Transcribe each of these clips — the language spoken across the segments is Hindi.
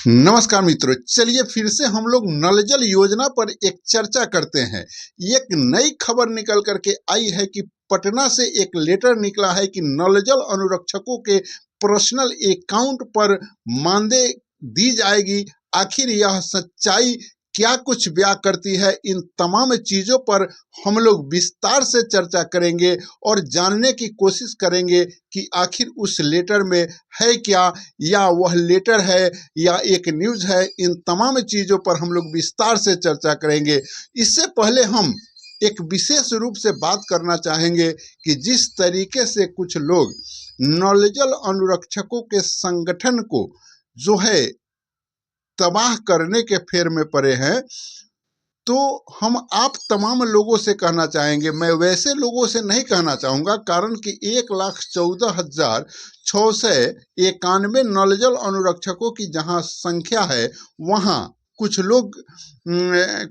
नमस्कार मित्रों, चलिए फिर से हम लोग नल जल योजना पर एक चर्चा करते हैं। एक नई खबर निकल करके आई है कि पटना से एक लेटर निकला है कि नल जल अनुरक्षकों के पर्सनल अकाउंट पर मानदेय दी जाएगी। आखिर यह सच्चाई क्या कुछ बयां करती है, इन तमाम चीजों पर हम लोग विस्तार से चर्चा करेंगे और जानने की कोशिश करेंगे कि आखिर उस लेटर में है क्या, या वह लेटर है या एक न्यूज है। इन तमाम चीजों पर हम लोग विस्तार से चर्चा करेंगे। इससे पहले हम एक विशेष रूप से बात करना चाहेंगे कि जिस तरीके से कुछ लोग नल जल अनुरक्षकों के संगठन को जो है तबाह करने के फेर में पड़े हैं, तो हम आप तमाम लोगों से कहना चाहेंगे, मैं वैसे लोगों से नहीं कहना चाहूँगा, कारण कि 1,14,691 नल जल अनुरक्षकों की जहाँ संख्या है, वहाँ कुछ लोग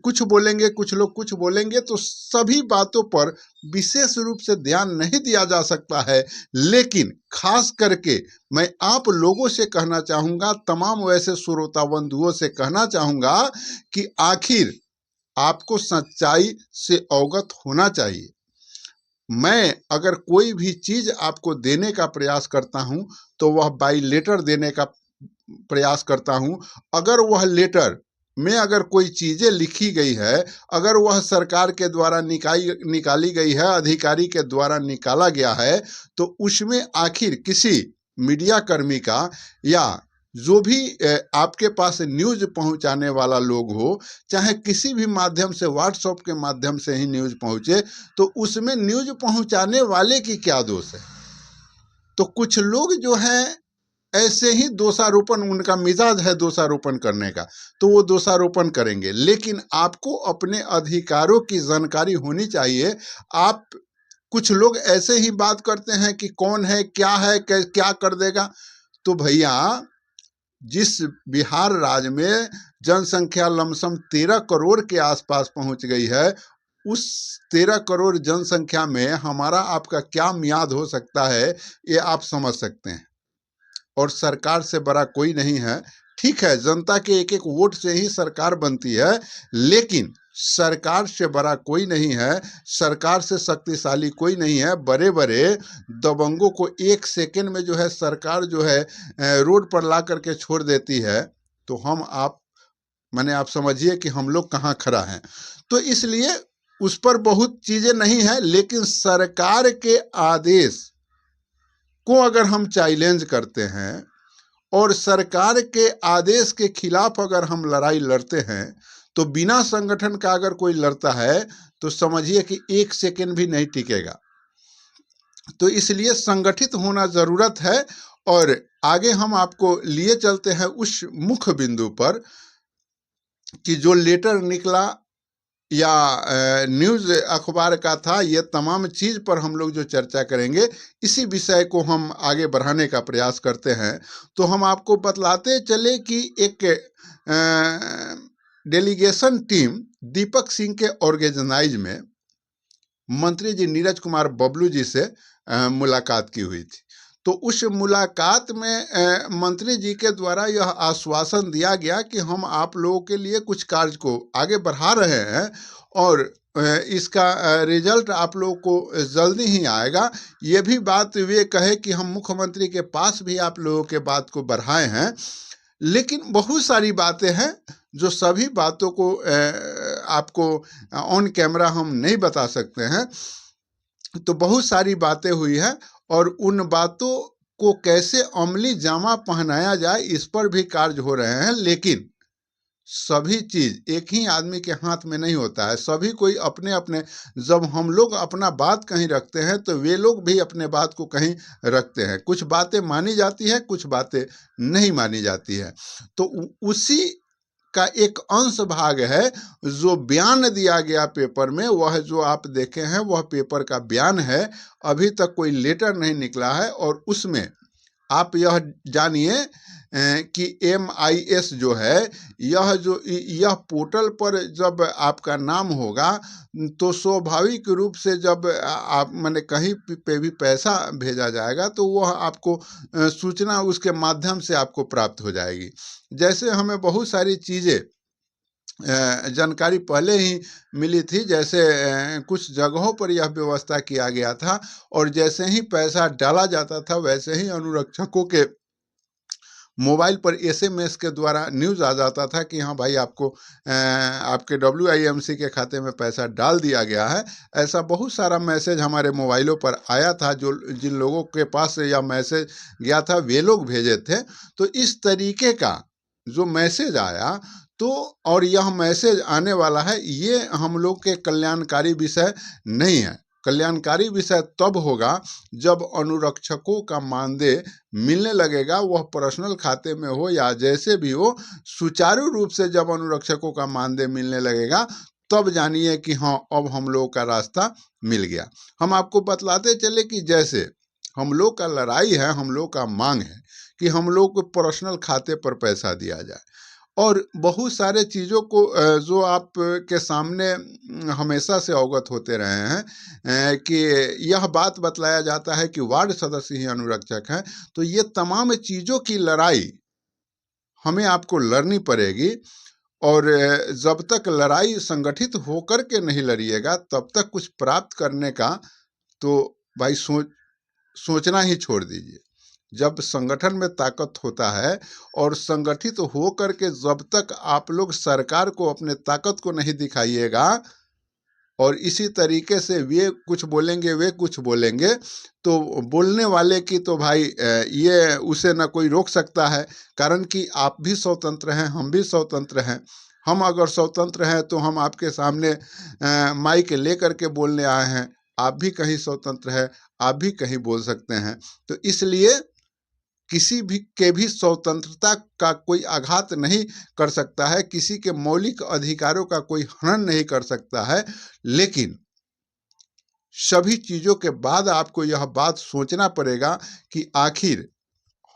कुछ बोलेंगे, कुछ लोग कुछ बोलेंगे, तो सभी बातों पर विशेष रूप से ध्यान नहीं दिया जा सकता है। लेकिन खास करके मैं आप लोगों से कहना चाहूँगा, तमाम वैसे श्रोता बंधुओं से कहना चाहूँगा कि आखिर आपको सच्चाई से अवगत होना चाहिए। मैं अगर कोई भी चीज आपको देने का प्रयास करता हूं, तो वह बाई लेटर देने का प्रयास करता हूं। अगर वह लेटर में अगर कोई चीजें लिखी गई है, अगर वह सरकार के द्वारा निकाली गई है, अधिकारी के द्वारा निकाला गया है, तो उसमें आखिर किसी मीडिया कर्मी का या जो भी आपके पास न्यूज पहुंचाने वाला लोग हो, चाहे किसी भी माध्यम से, व्हाट्सएप के माध्यम से ही न्यूज पहुंचे, तो उसमें न्यूज पहुंचाने वाले की क्या दोष है। तो कुछ लोग जो हैं ऐसे ही दोषारोपण, उनका मिजाज है दोषारोपण करने का, तो वो दोषारोपण करेंगे। लेकिन आपको अपने अधिकारों की जानकारी होनी चाहिए। आप कुछ लोग ऐसे ही बात करते हैं कि कौन है, क्या कर देगा। तो भैया, जिस बिहार राज्य में जनसंख्या लमसम 13 करोड़ के आसपास पहुंच गई है, उस 13 करोड़ जनसंख्या में हमारा आपका क्या मियाद हो सकता है, ये आप समझ सकते हैं। और सरकार से बड़ा कोई नहीं है। ठीक है, जनता के एक एक वोट से ही सरकार बनती है, लेकिन सरकार से बड़ा कोई नहीं है, सरकार से शक्तिशाली कोई नहीं है। बड़े बड़े दबंगों को एक सेकंड में जो है सरकार जो है रोड पर ला करके छोड़ देती है। तो आप समझिए कि हम लोग कहाँ खड़ा हैं। तो इसलिए उस पर बहुत चीजें नहीं है, लेकिन सरकार के आदेश को अगर हम चैलेंज करते हैं और सरकार के आदेश के खिलाफ अगर हम लड़ाई लड़ते हैं, तो बिना संगठन का अगर कोई लड़ता है, तो समझिए कि एक सेकंड भी नहीं टिकेगा। तो इसलिए संगठित होना जरूरत है। और आगे हम आपको लिए चलते हैं उस मुख्य बिंदु पर कि जो लेटर निकला या न्यूज़ अखबार का था, ये तमाम चीज़ पर हम लोग जो चर्चा करेंगे, इसी विषय को हम आगे बढ़ाने का प्रयास करते हैं। तो हम आपको बतलाते चले कि एक डेलीगेशन टीम दीपक सिंह के ऑर्गेनाइज में मंत्री जी नीरज कुमार बबलू जी से मुलाकात की हुई थी। तो उस मुलाकात में मंत्री जी के द्वारा यह आश्वासन दिया गया कि हम आप लोगों के लिए कुछ कार्य को आगे बढ़ा रहे हैं और इसका रिजल्ट आप लोगों को जल्दी ही आएगा। ये भी बात वे कहे कि हम मुख्यमंत्री के पास भी आप लोगों के बात को बढ़ाए हैं। लेकिन बहुत सारी बातें हैं, जो सभी बातों को आपको ऑन कैमरा हम नहीं बता सकते हैं। तो बहुत सारी बातें हुई हैं और उन बातों को कैसे अमली जामा पहनाया जाए, इस पर भी कार्य हो रहे हैं। लेकिन सभी चीज एक ही आदमी के हाथ में नहीं होता है। सभी कोई अपने अपने, जब हम लोग अपना बात कहीं रखते हैं, तो वे लोग भी अपने बात को कहीं रखते हैं। कुछ बातें मानी जाती है, कुछ बातें नहीं मानी जाती है। तो उसी का एक अंश भाग है जो बयान दिया गया पेपर में। वह जो आप देखे हैं, वह पेपर का बयान है। अभी तक कोई लेटर नहीं निकला है और उसमें आप यह जानिए कि MIS जो है, यह पोर्टल पर जब आपका नाम होगा तो स्वाभाविक रूप से जब आप माने कहीं पे भी पैसा भेजा जाएगा तो वह आपको सूचना उसके माध्यम से आपको प्राप्त हो जाएगी। जैसे हमें बहुत सारी चीज़ें जानकारी पहले ही मिली थी, जैसे कुछ जगहों पर यह व्यवस्था किया गया था और जैसे ही पैसा डाला जाता था वैसे ही अनुरक्षकों के मोबाइल पर SMS के द्वारा न्यूज़ आ जाता था कि हाँ भाई, आपको आपके WIMC के खाते में पैसा डाल दिया गया है। ऐसा बहुत सारा मैसेज हमारे मोबाइलों पर आया था। जो जिन लोगों के पास से यह मैसेज गया था वे लोग भेजे थे। तो इस तरीके का जो मैसेज आया, तो और यह मैसेज आने वाला है, ये हम लोग के कल्याणकारी विषय नहीं है। कल्याणकारी विषय तब होगा जब अनुरक्षकों का मानदेय मिलने लगेगा, वह पर्सनल खाते में हो या जैसे भी हो, सुचारू रूप से जब अनुरक्षकों का मानदेय मिलने लगेगा तब जानिए कि हाँ, अब हम लोग का रास्ता मिल गया। हम आपको बतलाते चले कि जैसे हम लोग का लड़ाई है, हम लोग का मांग है कि हम लोग को पर्सनल खाते पर पैसा दिया जाए। और बहुत सारे चीज़ों को जो आप के सामने हमेशा से अवगत होते रहे हैं, कि यह बात बतलाया जाता है कि वार्ड सदस्य ही अनुरक्षक हैं। तो ये तमाम चीज़ों की लड़ाई हमें आपको लड़नी पड़ेगी। और जब तक लड़ाई संगठित होकर के नहीं लड़िएगा तब तक कुछ प्राप्त करने का तो भाई सोचना ही छोड़ दीजिए। जब संगठन में ताकत होता है और संगठित हो करके जब तक आप लोग सरकार को अपने ताकत को नहीं दिखाइएगा और इसी तरीके से वे कुछ बोलेंगे वे कुछ बोलेंगे, तो बोलने वाले की तो भाई ये उसे ना कोई रोक सकता है। कारण कि आप भी स्वतंत्र हैं, हम भी स्वतंत्र हैं। हम अगर स्वतंत्र हैं तो हम आपके सामने माइक लेकर के बोलने आए हैं। आप भी कहीं स्वतंत्र है, आप भी कहीं बोल सकते हैं। तो इसलिए किसी भी के भी स्वतंत्रता का कोई आघात नहीं कर सकता है, किसी के मौलिक अधिकारों का कोई हनन नहीं कर सकता है। लेकिन सभी चीज़ों के बाद आपको यह बात सोचना पड़ेगा कि आखिर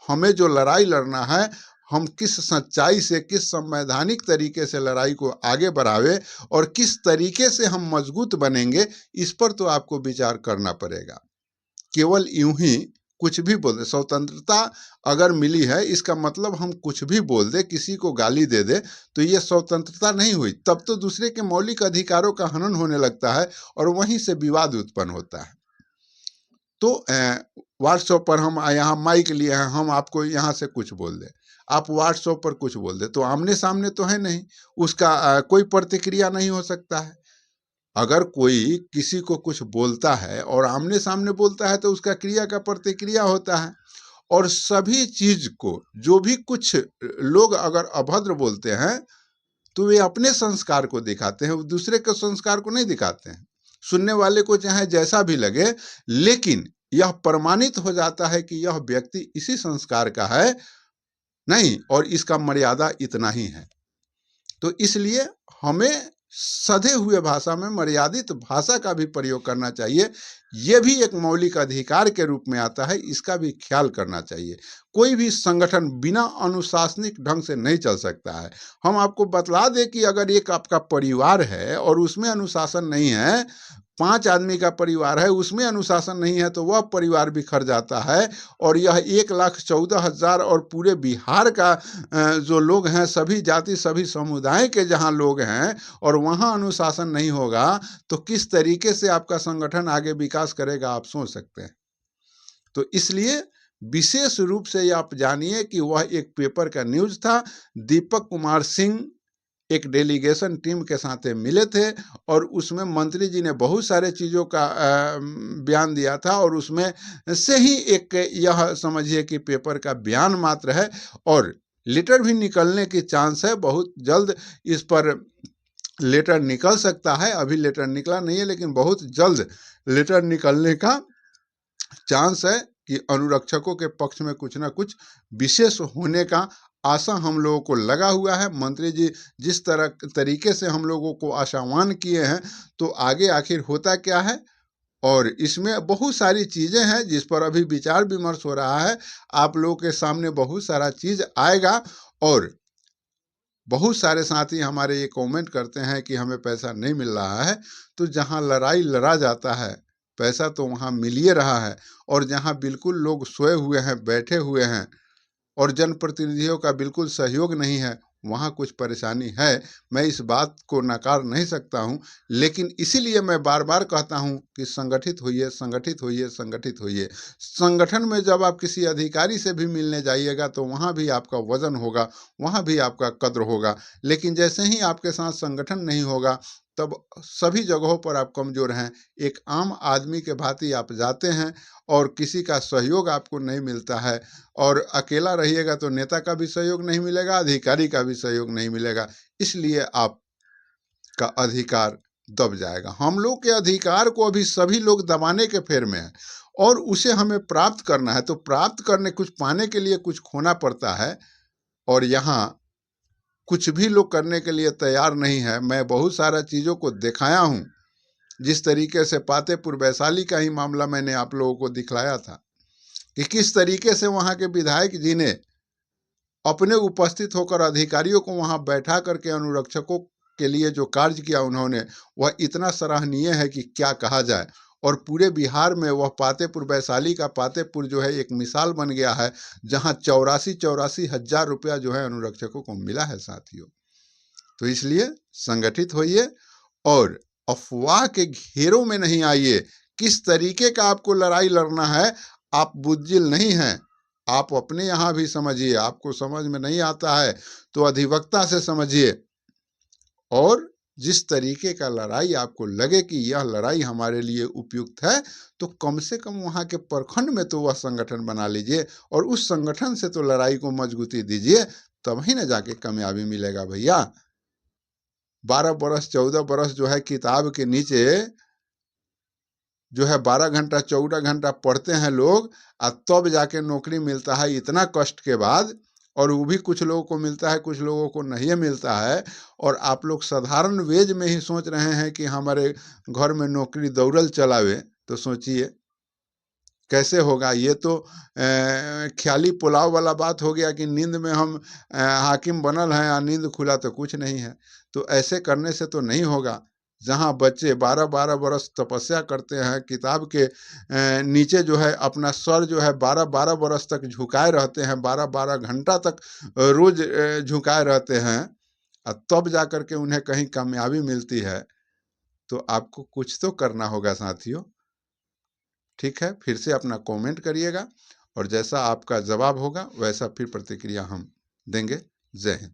हमें जो लड़ाई लड़ना है, हम किस सच्चाई से, किस संवैधानिक तरीके से लड़ाई को आगे बढ़ावे और किस तरीके से हम मजबूत बनेंगे, इस पर तो आपको विचार करना पड़ेगा। केवल यूं ही कुछ भी बोल दे, स्वतंत्रता अगर मिली है इसका मतलब हम कुछ भी बोल दे, किसी को गाली दे दे, तो ये स्वतंत्रता नहीं हुई। तब तो दूसरे के मौलिक अधिकारों का हनन होने लगता है और वहीं से विवाद उत्पन्न होता है। तो व्हाट्सएप पर हम यहाँ माइक लिए हैं, हम आपको यहाँ से कुछ बोल दें, आप व्हाट्सएप पर कुछ बोल दे, तो आमने सामने तो है नहीं, उसका कोई प्रतिक्रिया नहीं हो सकता है। अगर कोई किसी को कुछ बोलता है और आमने सामने बोलता है तो उसका क्रिया का प्रतिक्रिया होता है। और सभी चीज को, जो भी कुछ लोग अगर अभद्र बोलते हैं तो वे अपने संस्कार को दिखाते हैं, वो दूसरे के संस्कार को नहीं दिखाते हैं। सुनने वाले को चाहे जैसा भी लगे, लेकिन यह प्रमाणित हो जाता है कि यह व्यक्ति इसी संस्कार का है नहीं, और इसका मर्यादा इतना ही है। तो इसलिए हमें सधे हुए भाषा में मर्यादित भाषा का भी प्रयोग करना चाहिए। ये भी एक मौलिक अधिकार के रूप में आता है, इसका भी ख्याल करना चाहिए। कोई भी संगठन बिना अनुशासनिक ढंग से नहीं चल सकता है। हम आपको बतला दें कि अगर एक आपका परिवार है और उसमें अनुशासन नहीं है, 5 आदमी का परिवार है, उसमें अनुशासन नहीं है, तो वह परिवार बिखर जाता है। और यह 1,14,000 और पूरे बिहार का जो लोग हैं, सभी जाति सभी समुदाय के जहां लोग हैं और वहां अनुशासन नहीं होगा तो किस तरीके से आपका संगठन आगे विकास करेगा, आप सोच सकते हैं। तो इसलिए विशेष रूप से आप जानिए कि वह एक पेपर का न्यूज़ था। दीपक कुमार सिंह एक डेलीगेशन टीम के साथ मिले थे और उसमें मंत्री जी ने बहुत सारे चीज़ों का बयान दिया था और उसमें से ही एक यह समझिए कि पेपर का बयान मात्र है। और लेटर भी निकलने की चांस है, बहुत जल्द इस पर लेटर निकल सकता है। अभी लेटर निकला नहीं है, लेकिन बहुत जल्द लेटर निकलने का चांस है कि अनुरक्षकों के पक्ष में कुछ ना कुछ विशेष होने का आशा हम लोगों को लगा हुआ है। मंत्री जी जिस तरीके से हम लोगों को आशावान किए हैं, तो आगे आखिर होता क्या है और इसमें बहुत सारी चीज़ें हैं जिस पर अभी विचार विमर्श हो रहा है। आप लोगों के सामने बहुत सारा चीज़ आएगा और बहुत सारे साथी हमारे ये कमेंट करते हैं कि हमें पैसा नहीं मिल रहा है। तो जहाँ लड़ाई लड़ा जाता है, पैसा तो वहाँ मिल ही रहा है। और जहाँ बिल्कुल लोग सोए हुए हैं, बैठे हुए हैं और जनप्रतिनिधियों का बिल्कुल सहयोग नहीं है, वहाँ कुछ परेशानी है। मैं इस बात को नकार नहीं सकता हूँ, लेकिन इसीलिए मैं बार बार कहता हूँ कि संगठित होइए, संगठित होइए, संगठित होइए। संगठन में जब आप किसी अधिकारी से भी मिलने जाइएगा तो वहाँ भी आपका वजन होगा, वहाँ भी आपका कद्र होगा। लेकिन जैसे ही आपके साथ संगठन नहीं होगा, तब सभी जगहों पर आप कमज़ोर हैं। एक आम आदमी के भांति आप जाते हैं और किसी का सहयोग आपको नहीं मिलता है। और अकेला रहिएगा तो नेता का भी सहयोग नहीं मिलेगा, अधिकारी का भी सहयोग नहीं मिलेगा। इसलिए आपका अधिकार दब जाएगा। हम लोग के अधिकार को अभी सभी लोग दबाने के फेर में हैं और उसे हमें प्राप्त करना है। तो प्राप्त करने, कुछ पाने के लिए कुछ खोना पड़ता है और यहाँ कुछ भी लोग करने के लिए तैयार नहीं है। मैं बहुत सारा चीज़ों को दिखाया हूँ। जिस तरीके से पातेपुर वैशाली का ही मामला मैंने आप लोगों को दिखलाया था कि किस तरीके से वहाँ के विधायक जी ने अपने उपस्थित होकर अधिकारियों को वहां बैठा करके अनुरक्षकों के लिए जो कार्य किया उन्होंने, वह इतना सराहनीय है कि क्या कहा जाए। और पूरे बिहार में वह पातेपुर, वैशाली का पातेपुर जो है एक मिसाल बन गया है, जहां 84 हजार रुपया जो है अनुरक्षकों को मिला है साथियों। तो इसलिए संगठित होइए और अफवाह के घेरों में नहीं आइए। किस तरीके का आपको लड़ाई लड़ना है, आप बुद्धिल नहीं हैं। आप अपने यहाँ भी समझिए, आपको समझ में नहीं आता है तो अधिवक्ता से समझिए। और जिस तरीके का लड़ाई आपको लगे कि यह लड़ाई हमारे लिए उपयुक्त है, तो कम से कम वहाँ के प्रखंड में तो वह संगठन बना लीजिए और उस संगठन से तो लड़ाई को मजबूती दीजिए, तब ही ना जाके कामयाबी मिलेगा भैया। 12 बरस 14 बरस जो है किताब के नीचे जो है 12 घंटा 14 घंटा पढ़ते हैं लोग, तब जाके नौकरी मिलता है इतना कष्ट के बाद। और वो भी कुछ लोगों को मिलता है, कुछ लोगों को नहीं मिलता है। और आप लोग साधारण वेज में ही सोच रहे हैं कि हमारे घर में नौकरी दौड़ल चलावे, तो सोचिए कैसे होगा। ये तो ख्याली पुलाव वाला बात हो गया कि नींद में हम हाकिम बनल हैं और नींद खुला तो कुछ नहीं है। तो ऐसे करने से तो नहीं होगा। जहाँ बच्चे 12-12 बरस तपस्या करते हैं, किताब के नीचे जो है अपना सर जो है 12-12 बरस तक झुकाए रहते हैं, 12-12 घंटा तक रोज झुकाए रहते हैं, और तब जा कर के उन्हें कहीं कामयाबी मिलती है। तो आपको कुछ तो करना होगा साथियों। ठीक है, फिर से अपना कमेंट करिएगा और जैसा आपका जवाब होगा वैसा फिर प्रतिक्रिया हम देंगे। जय हिंद।